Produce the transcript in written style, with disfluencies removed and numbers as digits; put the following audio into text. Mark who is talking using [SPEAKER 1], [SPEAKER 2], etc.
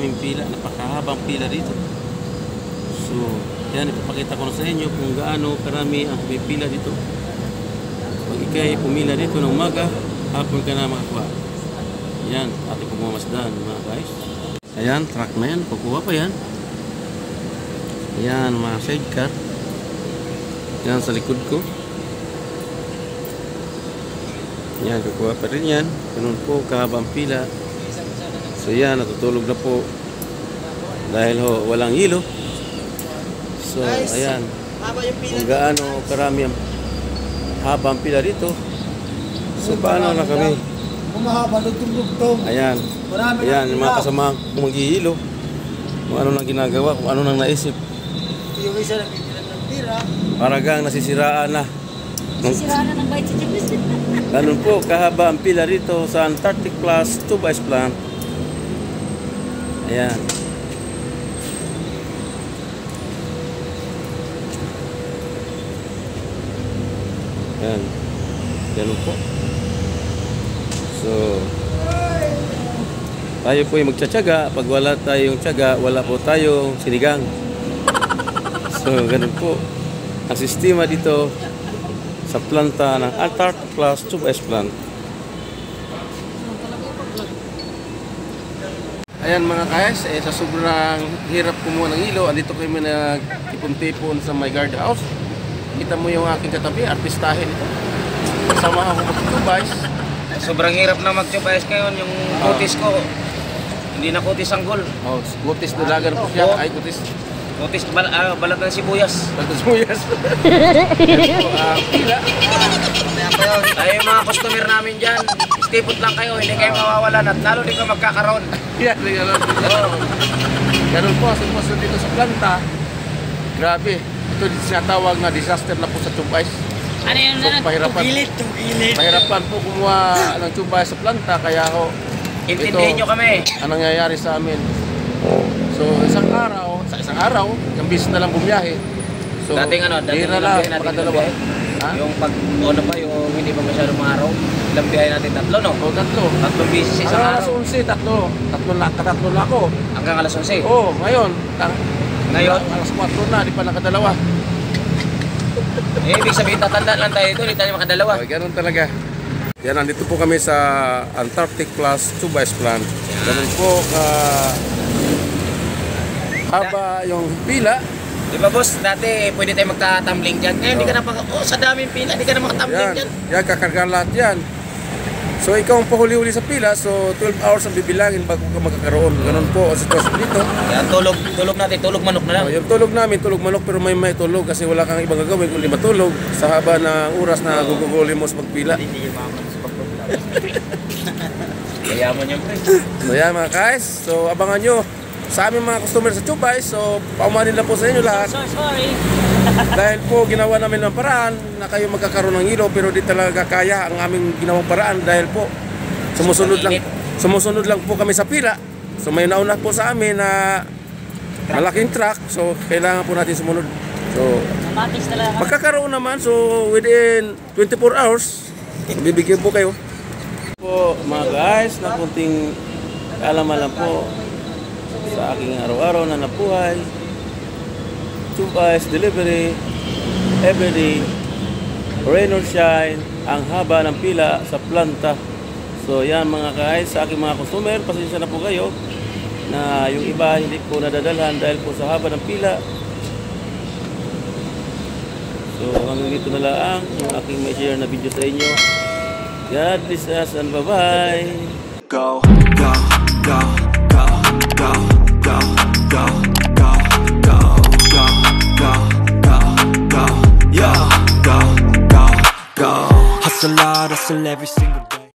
[SPEAKER 1] napakaraming pila, napakahabang pila dito. So, yan, ipapakita ko na sa inyo kung gaano karami ang pila dito. Pag ikay pumila dito ng umaga, hapon ka na makakuha. Yan, ating pagmamasdan mga guys. Ayan, truck na yan, kukuha pa yan. Ayan, mga sidecar. Yan sa likod ko. Yan, kukuha pa rin yan. Ganun po, kahabang pila. So yan, natutulog na po. Dahil ho, walang hilo. So, ayan. Kung gaano karami ang habang pila dito. So, paano na kami? Ayan. Ayan, yung mga kasama kung maghihilo. Kung ano nang ginagawa, kung ano nang naisip.
[SPEAKER 2] Yung isa nagbibilang ng tira.
[SPEAKER 1] Paragang nasisiraan na.
[SPEAKER 3] Nasisiraan na ng bite sa Jibis.
[SPEAKER 1] Ganun po, kahaba ang pila rito sa Antarctic Plus Tube Ice Plant. Ayan. Ayan. Ganun po. So, tayo po yung magtsatsaga. Pag wala tayong tsaga, wala po tayong sinigang. So, ganun po. Ang sistema dito sa planta ng Antarctic Plus Tube Ice Plant. Ayan mga guys, sa sobrang hirap kumuha ng hilo, andito kami nagtipon-tipon sa my guard house. Kita mo yung aking katabi, artistahin ito. Kasama ako mag-tube ice.
[SPEAKER 2] Sobrang hirap na mag-tube ice ngayon. Yung kutis ko, hindi na kutis ang gol.
[SPEAKER 1] Oh, kutis dalagan po siya. Ay, kutis.
[SPEAKER 2] Kutis balat ng sibuyas.
[SPEAKER 1] Balat ng sibuyas. Pila.
[SPEAKER 2] Tayo yung mga customer namin dyan. Stipot lang kayo, hindi kayo mawawalan at lalo din kayo magkakaroon.
[SPEAKER 1] Yan, ganun po, sumusunod dito sa planta. Grabe. Ito sinatawag na disaster na po sa tube ice.
[SPEAKER 3] Ano yun?
[SPEAKER 1] So, pahirapan.
[SPEAKER 3] Tugilid.
[SPEAKER 1] Pahirapan po kumuha ng tube ice sa planta. Kaya ho,
[SPEAKER 2] Intindihin nyo kami.
[SPEAKER 1] Ang nangyayari sa amin. So, sa isang araw, yung bis na lang bumiyahe. So,
[SPEAKER 2] dating
[SPEAKER 1] hira lang, makadalawa.
[SPEAKER 2] Yung pag pa, yung hindi pa masyadong araw, ilang biyahe natin? Tatlo, no?
[SPEAKER 1] O, tatlo.
[SPEAKER 2] Tatlong bisis sa isang araw.
[SPEAKER 1] Alas 11, tatlo na ako.
[SPEAKER 2] Hanggang alas 11?
[SPEAKER 1] Oo, ngayon.
[SPEAKER 2] Ngayon?
[SPEAKER 1] Alas 4 na, di pa nakadalawa.
[SPEAKER 2] Ibig sabihin, tatanda lang tayo ito, hindi tayo makadalawa.
[SPEAKER 1] O, ganun talaga. Yan, nandito po kami sa Antarctic Plus Tube Ice Plant. Ganun po, haba yung pila.
[SPEAKER 2] Di ba boss, dati pwede tayo magtatumbling dyan. Ngayon, hindi ka na sa daming pila, hindi ka na makatumbling dyan.
[SPEAKER 1] Yan, kakarga lahat yan. So, ikaw ang pahuli-huli sa pila. So, 12 hours ang bibilangin bago ka magkakaroon. Ganun po ang sitwasyon dito.
[SPEAKER 2] Yan, tulog natin, tulog manok na lang.
[SPEAKER 1] Yung tulog namin, tulog manok, pero may tulog kasi wala kang ibang gagawin kundi matulog sa haba ng oras na guguguli mo sa pagpila.
[SPEAKER 2] Kayaman yan, pre.
[SPEAKER 1] So, yan mga guys. So, abangan nyo sa aming mga customer sa Tube Ice. So, paumanin lang po sa inyo lahat.
[SPEAKER 3] Sorry.
[SPEAKER 1] Dahil po ginawa namin ng paraan na kayo magkakaroon ng hilo, pero di talaga kaya ang aming ginawang paraan dahil po sumusunod lang po kami sa pila. So may nauna po sa amin na malaking truck, so kailangan po natin sumunod. So magkakaroon naman, so within 24 hours bibigyan po kayo po mga guys na kunting kaalaman lang po sa aking araw-araw na nabuhay. Tube ice delivery everyday, rain or shine, ang haba ng pila sa planta. So yan mga guys, sa aking mga customer, pasensya na po kayo na yung iba hindi po nadadalhan dahil po sa haba ng pila. So hanggang dito na lang yung aking may share na video sa inyo. God bless us and bye bye.
[SPEAKER 4] Go, go, go, go, go, go, go, go, go, go, go, go, go, yeah, go, go, go. Hustle hard, hustle every single day.